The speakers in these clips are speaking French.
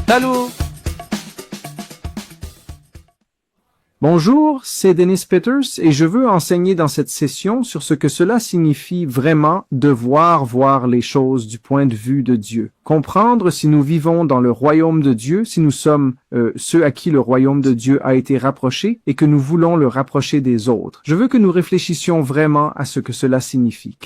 Salut! Bonjour, c'est Dennis Peters et je veux enseigner dans cette session sur ce que cela signifie vraiment devoir voir les choses du point de vue de Dieu. Comprendre si nous vivons dans le royaume de Dieu, si nous sommes ceux à qui le royaume de Dieu a été rapproché et que nous voulons le rapprocher des autres. Je veux que nous réfléchissions vraiment à ce que cela signifie.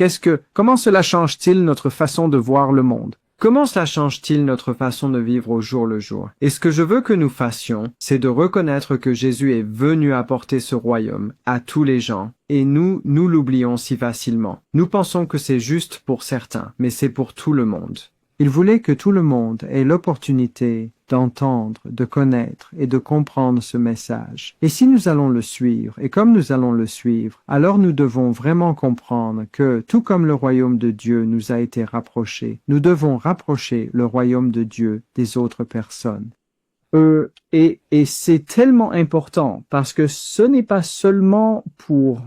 Comment cela change-t-il notre façon de voir le monde? Comment cela change-t-il notre façon de vivre au jour le jour? Et ce que je veux que nous fassions, c'est de reconnaître que Jésus est venu apporter ce royaume à tous les gens. Et nous l'oublions si facilement. Nous pensons que c'est juste pour certains, mais c'est pour tout le monde. Il voulait que tout le monde ait l'opportunité d'entendre, de connaître et de comprendre ce message. Et si nous allons le suivre, et comme nous allons le suivre, alors nous devons vraiment comprendre que, tout comme le royaume de Dieu nous a été rapproché, nous devons rapprocher le royaume de Dieu des autres personnes. Et c'est tellement important parce que ce n'est pas seulement pour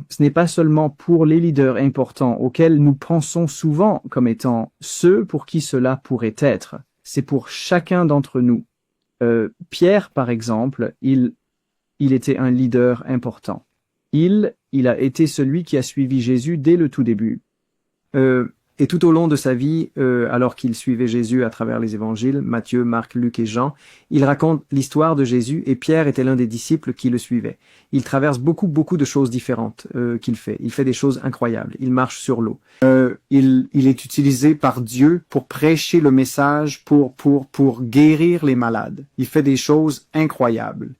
les leaders importants auxquels nous pensons souvent comme étant ceux pour qui cela pourrait être. C'est pour chacun d'entre nous. Pierre, par exemple, il était un leader important. Il a été celui qui a suivi Jésus dès le tout début. Et tout au long de sa vie, alors qu'il suivait Jésus à travers les évangiles, Matthieu, Marc, Luc et Jean, il raconte l'histoire de Jésus et Pierre était l'un des disciples qui le suivait. Il traverse beaucoup de choses différentes qu'il fait. Il fait des choses incroyables. Il marche sur l'eau. Il est utilisé par Dieu pour prêcher le message, pour guérir les malades. Il fait des choses incroyables.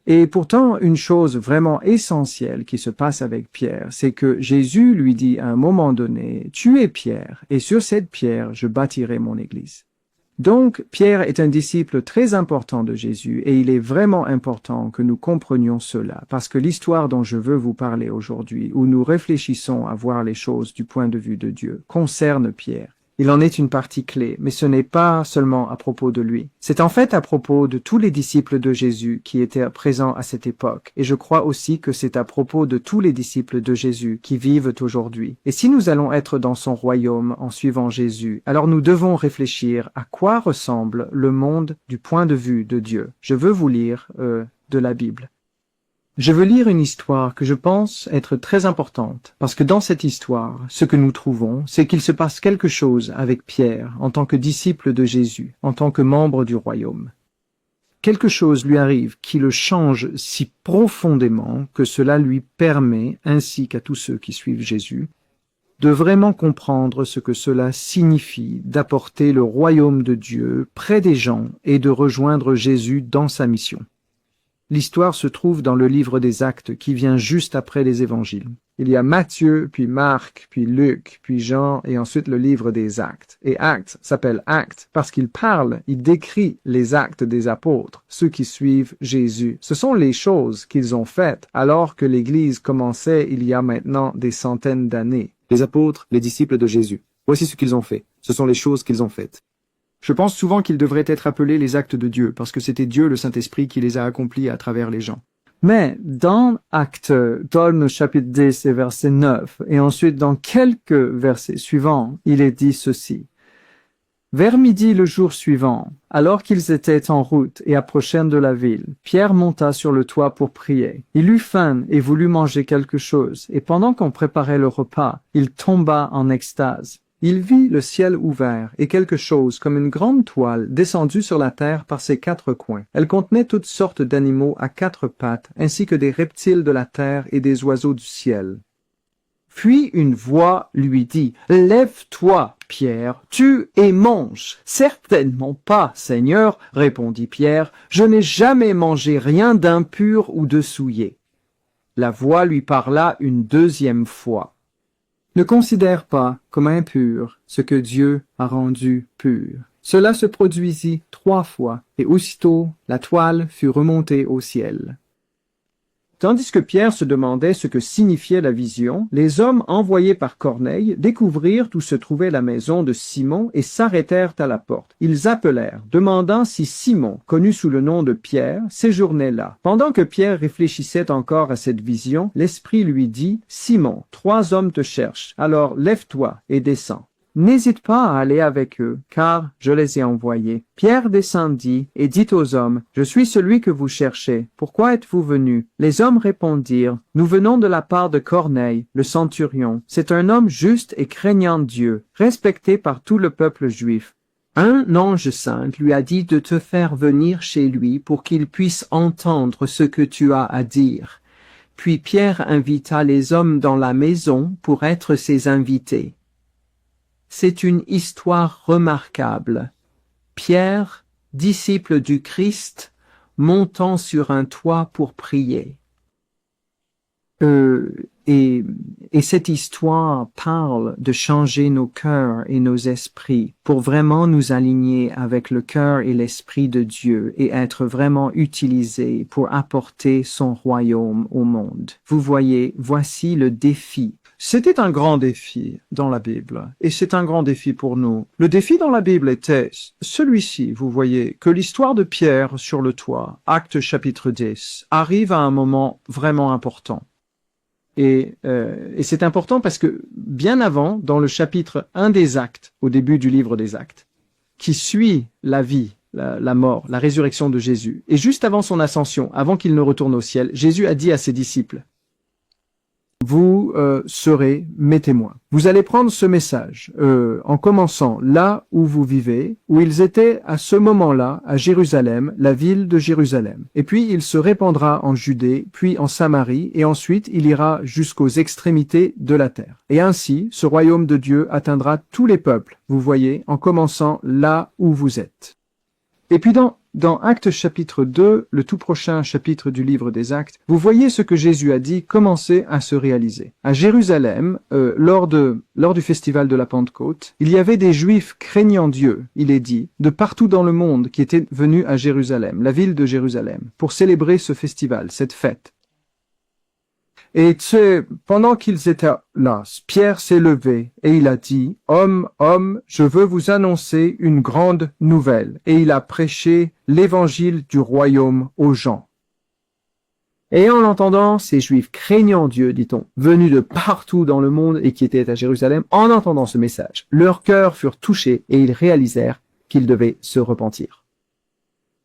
Et pourtant, une chose vraiment essentielle qui se passe avec Pierre, c'est que Jésus lui dit à un moment donné, « Tu es Pierre, et sur cette pierre, je bâtirai mon Église. » Donc, Pierre est un disciple très important de Jésus, et il est vraiment important que nous comprenions cela, parce que l'histoire dont je veux vous parler aujourd'hui, où nous réfléchissons à voir les choses du point de vue de Dieu, concerne Pierre. Il en est une partie clé, mais ce n'est pas seulement à propos de lui. C'est en fait à propos de tous les disciples de Jésus qui étaient présents à cette époque, et je crois aussi que c'est à propos de tous les disciples de Jésus qui vivent aujourd'hui. Et si nous allons être dans son royaume en suivant Jésus, alors nous devons réfléchir à quoi ressemble le monde du point de vue de Dieu. Je veux vous lire de la Bible. Je veux lire une histoire que je pense être très importante, parce que dans cette histoire, ce que nous trouvons, c'est qu'il se passe quelque chose avec Pierre en tant que disciple de Jésus, en tant que membre du royaume. Quelque chose lui arrive qui le change si profondément que cela lui permet, ainsi qu'à tous ceux qui suivent Jésus, de vraiment comprendre ce que cela signifie d'apporter le royaume de Dieu près des gens et de rejoindre Jésus dans sa mission. L'histoire se trouve dans le livre des Actes qui vient juste après les évangiles. Il y a Matthieu, puis Marc, puis Luc, puis Jean, et ensuite le livre des Actes. Et Actes s'appelle Actes parce qu'il décrit les actes des apôtres, ceux qui suivent Jésus. Ce sont les choses qu'ils ont faites alors que l'Église commençait il y a maintenant des centaines d'années. Les apôtres, les disciples de Jésus. Voici ce qu'ils ont fait. Ce sont les choses qu'ils ont faites. Je pense souvent qu'ils devraient être appelés les actes de Dieu, parce que c'était Dieu, le Saint-Esprit, qui les a accomplis à travers les gens. Mais dans Actes, dans le chapitre 10 et verset 9, et ensuite dans quelques versets suivants, il est dit ceci. Vers midi le jour suivant, alors qu'ils étaient en route et approchèrent de la ville, Pierre monta sur le toit pour prier. Il eut faim et voulut manger quelque chose, et pendant qu'on préparait le repas, il tomba en extase. Il vit le ciel ouvert et quelque chose comme une grande toile descendue sur la terre par ses quatre coins. Elle contenait toutes sortes d'animaux à quatre pattes, ainsi que des reptiles de la terre et des oiseaux du ciel. Puis une voix lui dit, « Lève-toi, Pierre, tue et mange. »« Certainement pas, Seigneur, répondit Pierre, je n'ai jamais mangé rien d'impur ou de souillé. » La voix lui parla une deuxième fois. Ne considère pas comme impur ce que Dieu a rendu pur. Cela se produisit 3 fois, et aussitôt la toile fut remontée au ciel. Tandis que Pierre se demandait ce que signifiait la vision, les hommes envoyés par Corneille découvrirent où se trouvait la maison de Simon et s'arrêtèrent à la porte. Ils appelèrent, demandant si Simon, connu sous le nom de Pierre, séjournait là. Pendant que Pierre réfléchissait encore à cette vision, l'Esprit lui dit, « Simon, 3 hommes te cherchent, alors lève-toi et descends. » n'hésite pas à aller avec eux, car je les ai envoyés. Pierre descendit et dit aux hommes, « Je suis celui que vous cherchez. Pourquoi êtes-vous venus? » Les hommes répondirent, « Nous venons de la part de Corneille, le centurion. C'est un homme juste et craignant Dieu, respecté par tout le peuple juif. Un ange saint lui a dit de te faire venir chez lui pour qu'il puisse entendre ce que tu as à dire. » Puis Pierre invita les hommes dans la maison pour être ses invités. C'est une histoire remarquable. Pierre, disciple du Christ, montant sur un toit pour prier. Et cette histoire parle de changer nos cœurs et nos esprits pour vraiment nous aligner avec le cœur et l'esprit de Dieu et être vraiment utilisés pour apporter son royaume au monde. Vous voyez, voici le défi. C'était un grand défi dans la Bible, et c'est un grand défi pour nous. Le défi dans la Bible était celui-ci, vous voyez, que l'histoire de Pierre sur le toit, Actes chapitre 10, arrive à un moment vraiment important. Et c'est important parce que bien avant, dans le chapitre 1 des Actes, au début du livre des Actes, qui suit la vie, la mort, la résurrection de Jésus, et juste avant son ascension, avant qu'il ne retourne au ciel, Jésus a dit à ses disciples, vous serez mes témoins. Vous allez prendre ce message en commençant là où vous vivez, où ils étaient à ce moment-là à Jérusalem, la ville de Jérusalem. Et puis il se répandra en Judée, puis en Samarie, et ensuite il ira jusqu'aux extrémités de la terre. Et ainsi, ce royaume de Dieu atteindra tous les peuples, vous voyez, en commençant là où vous êtes. Et puis dans Actes chapitre 2, le tout prochain chapitre du livre des Actes, vous voyez ce que Jésus a dit commencer à se réaliser. À Jérusalem, lors du festival de la Pentecôte, il y avait des Juifs craignant Dieu, il est dit, de partout dans le monde qui étaient venus à Jérusalem, la ville de Jérusalem, pour célébrer ce festival, cette fête. Et pendant qu'ils étaient là, Pierre s'est levé et il a dit, « Hommes, je veux vous annoncer une grande nouvelle. » Et il a prêché l'évangile du royaume aux gens. Et en l'entendant, ces Juifs craignant Dieu, dit-on, venus de partout dans le monde et qui étaient à Jérusalem, en entendant ce message, leurs cœurs furent touchés et ils réalisèrent qu'ils devaient se repentir.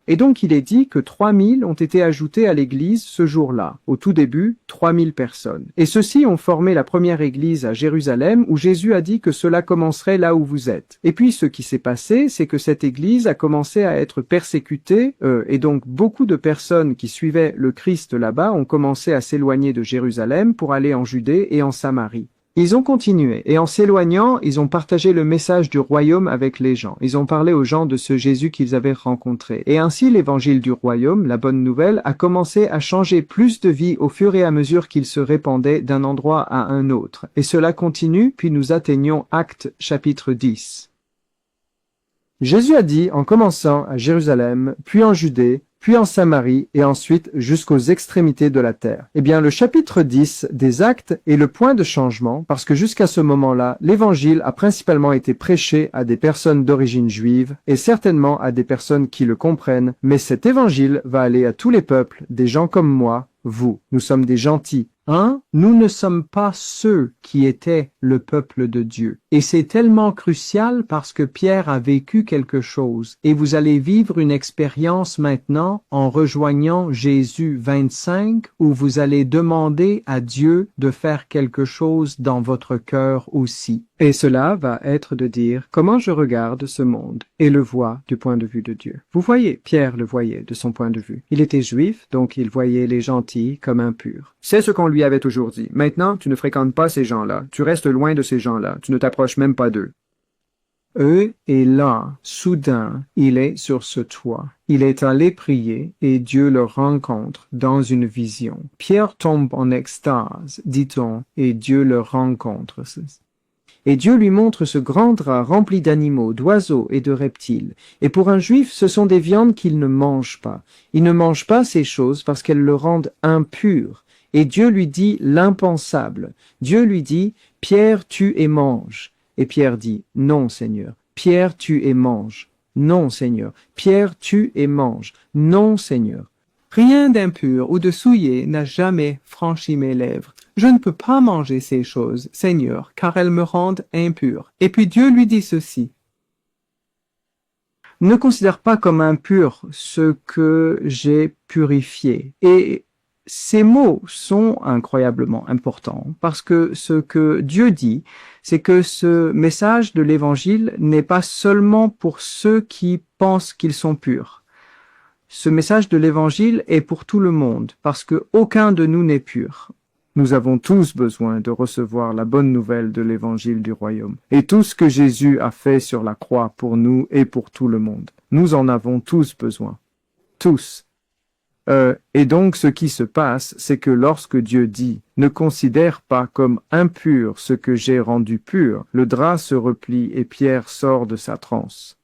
Et donc il est dit que 3000 ont été ajoutés à l'église ce jour-là. Au tout début, 3000 personnes. Et ceux-ci ont formé la première église à Jérusalem où Jésus a dit que cela commencerait là où vous êtes. Et puis ce qui s'est passé, c'est que cette église a commencé à être persécutée et donc beaucoup de personnes qui suivaient le Christ là-bas ont commencé à s'éloigner de Jérusalem pour aller en Judée et en Samarie. Ils ont continué, et en s'éloignant, ils ont partagé le message du royaume avec les gens. Ils ont parlé aux gens de ce Jésus qu'ils avaient rencontré. Et ainsi, l'évangile du royaume, la bonne nouvelle, a commencé à changer plus de vie au fur et à mesure qu'il se répandait d'un endroit à un autre. Et cela continue, puis nous atteignons Actes chapitre 10. Jésus a dit, en commençant à Jérusalem, puis en Judée, puis en Samarie, et ensuite jusqu'aux extrémités de la terre. Eh bien, le chapitre 10 des Actes est le point de changement, parce que jusqu'à ce moment-là, l'évangile a principalement été prêché à des personnes d'origine juive, et certainement à des personnes qui le comprennent, mais cet évangile va aller à tous les peuples, des gens comme moi, vous. Nous sommes des gentils. Nous ne sommes pas ceux qui étaient le peuple de Dieu. Et c'est tellement crucial parce que Pierre a vécu quelque chose. Et vous allez vivre une expérience maintenant en rejoignant Jésus 25 où vous allez demander à Dieu de faire quelque chose dans votre cœur aussi. Et cela va être de dire comment je regarde ce monde et le vois du point de vue de Dieu. Vous voyez, Pierre le voyait de son point de vue. Il était juif, donc il voyait les gentils comme impurs. C'est ce qu'on lui avait toujours dit. Maintenant, tu ne fréquentes pas ces gens-là. Tu restes loin de ces gens-là. Tu ne t'approches même pas d'eux. Et là, soudain, il est sur ce toit. Il est allé prier et Dieu le rencontre dans une vision. Pierre tombe en extase, dit-on, et Dieu le rencontre. Et Dieu lui montre ce grand drap rempli d'animaux, d'oiseaux et de reptiles. Et pour un juif, ce sont des viandes qu'il ne mange pas. Il ne mange pas ces choses parce qu'elles le rendent impur. Et Dieu lui dit l'impensable. Dieu lui dit, Pierre, tue et mange. Et Pierre dit, non, Seigneur. Pierre, tue et mange. Non, Seigneur. Pierre, tue et mange. Non, Seigneur. Rien d'impur ou de souillé n'a jamais franchi mes lèvres. « Je ne peux pas manger ces choses, Seigneur, car elles me rendent impur. » Et puis Dieu lui dit ceci. Ne considère pas comme impur ce que j'ai purifié. Et ces mots sont incroyablement importants parce que ce que Dieu dit, c'est que ce message de l'Évangile n'est pas seulement pour ceux qui pensent qu'ils sont purs. Ce message de l'Évangile est pour tout le monde parce que aucun de nous n'est pur. Nous avons tous besoin de recevoir la bonne nouvelle de l'Évangile du royaume. Et tout ce que Jésus a fait sur la croix pour nous et pour tout le monde. Nous en avons tous besoin. Tous. Et donc ce qui se passe, c'est que lorsque Dieu dit « Ne considère pas comme impur ce que j'ai rendu pur », le drap se replie et Pierre sort de sa transe.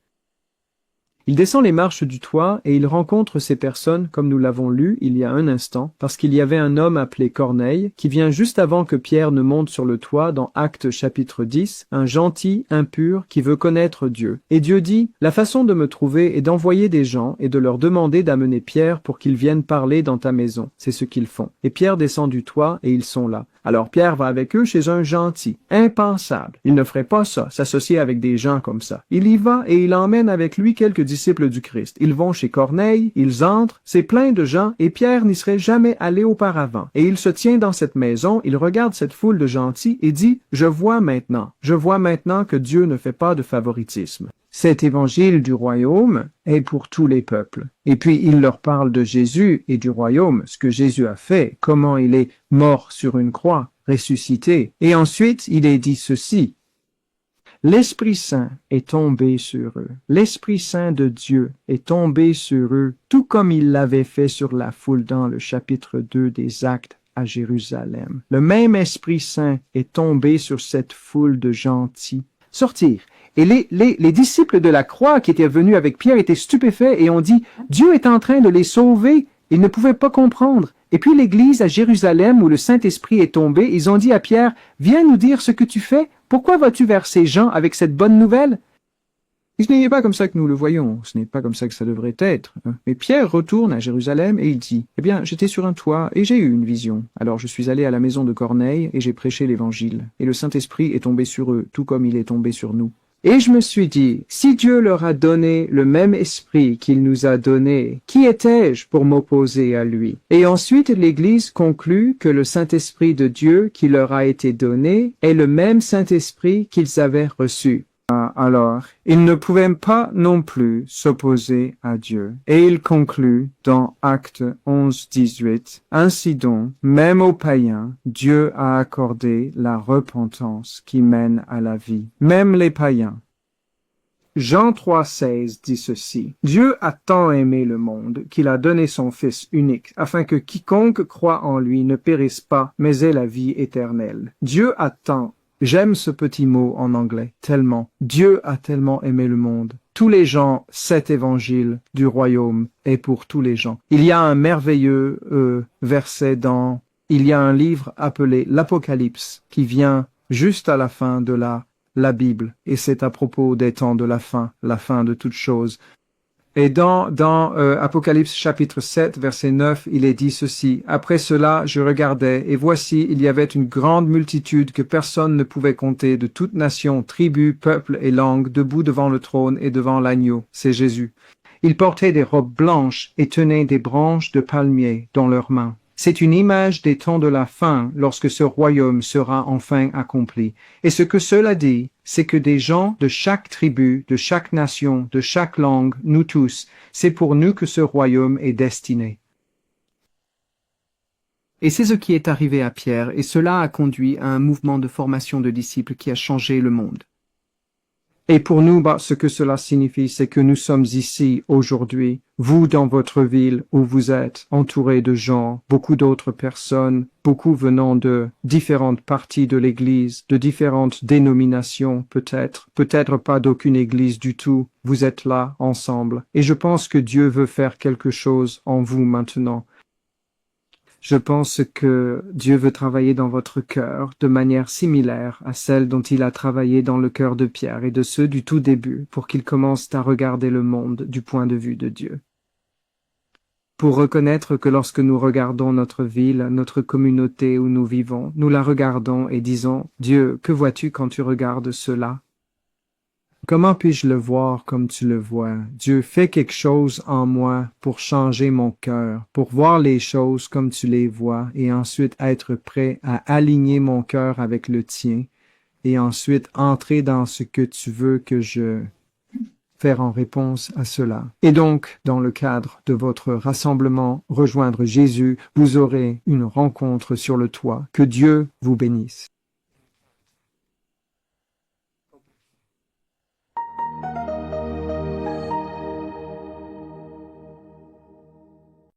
Il descend les marches du toit et il rencontre ces personnes, comme nous l'avons lu il y a un instant, parce qu'il y avait un homme appelé Corneille, qui vient juste avant que Pierre ne monte sur le toit dans Actes chapitre 10, un gentil, impur, qui veut connaître Dieu. Et Dieu dit, « La façon de me trouver est d'envoyer des gens et de leur demander d'amener Pierre pour qu'ils viennent parler dans ta maison. » C'est ce qu'ils font. Et Pierre descend du toit et ils sont là. Alors Pierre va avec eux chez un gentil. Impensable. Il ne ferait pas ça, s'associer avec des gens comme ça. Il y va et il emmène avec lui quelques disciples du Christ. Ils vont chez Corneille, ils entrent, c'est plein de gens et Pierre n'y serait jamais allé auparavant. Et il se tient dans cette maison, il regarde cette foule de gentils et dit « Je vois maintenant que Dieu ne fait pas de favoritisme. » Cet évangile du royaume est pour tous les peuples. Et puis il leur parle de Jésus et du royaume, ce que Jésus a fait, comment il est mort sur une croix, ressuscité. Et ensuite il est dit ceci. L'Esprit Saint est tombé sur eux. L'Esprit Saint de Dieu est tombé sur eux, tout comme il l'avait fait sur la foule dans le chapitre 2 des Actes à Jérusalem. Le même Esprit Saint est tombé sur cette foule de gentils. Sortir. Et les disciples de la croix qui étaient venus avec Pierre étaient stupéfaits et ont dit « Dieu est en train de les sauver ». Ils ne pouvaient pas comprendre. Et puis l'église à Jérusalem où le Saint-Esprit est tombé, ils ont dit à Pierre « Viens nous dire ce que tu fais. Pourquoi vas-tu vers ces gens avec cette bonne nouvelle ?» Ce n'est pas comme ça que nous le voyons, ce n'est pas comme ça que ça devrait être. Mais Pierre retourne à Jérusalem et il dit « Eh bien, j'étais sur un toit et j'ai eu une vision. Alors je suis allé à la maison de Corneille et j'ai prêché l'Évangile. Et le Saint-Esprit est tombé sur eux, tout comme il est tombé sur nous. » Et je me suis dit, si Dieu leur a donné le même esprit qu'il nous a donné, qui étais-je pour m'opposer à lui? Et ensuite l'Église conclut que le Saint-Esprit de Dieu qui leur a été donné est le même Saint-Esprit qu'ils avaient reçu. Alors, ils ne pouvaient pas non plus s'opposer à Dieu. Et il conclut dans Actes 11-18, « Ainsi donc, même aux païens, Dieu a accordé la repentance qui mène à la vie. Même les païens. » Jean 3,16 dit ceci. « Dieu a tant aimé le monde qu'il a donné son Fils unique, afin que quiconque croit en lui ne périsse pas, mais ait la vie éternelle. » Dieu a tant. J'aime ce petit mot en anglais, tellement. Dieu a tellement aimé le monde. Tous les gens, cet évangile du royaume est pour tous les gens. Il y a un merveilleux verset il y a un livre appelé l'Apocalypse qui vient juste à la fin de la Bible. Et c'est à propos des temps de la fin de toutes choses. Et dans Apocalypse chapitre 7, verset 9, il est dit ceci. « Après cela, je regardais, et voici, il y avait une grande multitude que personne ne pouvait compter, de toute nation, tribu, peuple et langue, debout devant le trône et devant l'agneau. » C'est Jésus. Ils portaient des robes blanches et tenaient des branches de palmier dans leurs mains. C'est une image des temps de la fin lorsque ce royaume sera enfin accompli. Et ce que cela dit, c'est que des gens de chaque tribu, de chaque nation, de chaque langue, nous tous, c'est pour nous que ce royaume est destiné. Et c'est ce qui est arrivé à Pierre, et cela a conduit à un mouvement de formation de disciples qui a changé le monde. Et pour nous, ce que cela signifie, c'est que nous sommes ici aujourd'hui, vous dans votre ville où vous êtes, entourés de gens, beaucoup d'autres personnes, beaucoup venant de différentes parties de l'Église, de différentes dénominations peut-être pas d'aucune Église du tout. Vous êtes là, ensemble. Et je pense que Dieu veut faire quelque chose en vous maintenant. Je pense que Dieu veut travailler dans votre cœur de manière similaire à celle dont il a travaillé dans le cœur de Pierre et de ceux du tout début pour qu'ils commencent à regarder le monde du point de vue de Dieu. pour reconnaître que lorsque nous regardons notre ville, notre communauté où nous vivons, nous la regardons et disons, Dieu, que vois-tu quand tu regardes cela? Comment puis-je le voir comme tu le vois? Dieu, fais quelque chose en moi pour changer mon cœur, pour voir les choses comme tu les vois et ensuite être prêt à aligner mon cœur avec le tien et ensuite entrer dans ce que tu veux que je faire en réponse à cela. Et donc, dans le cadre de votre rassemblement, rejoindre Jésus, vous aurez une rencontre sur le toit. Que Dieu vous bénisse.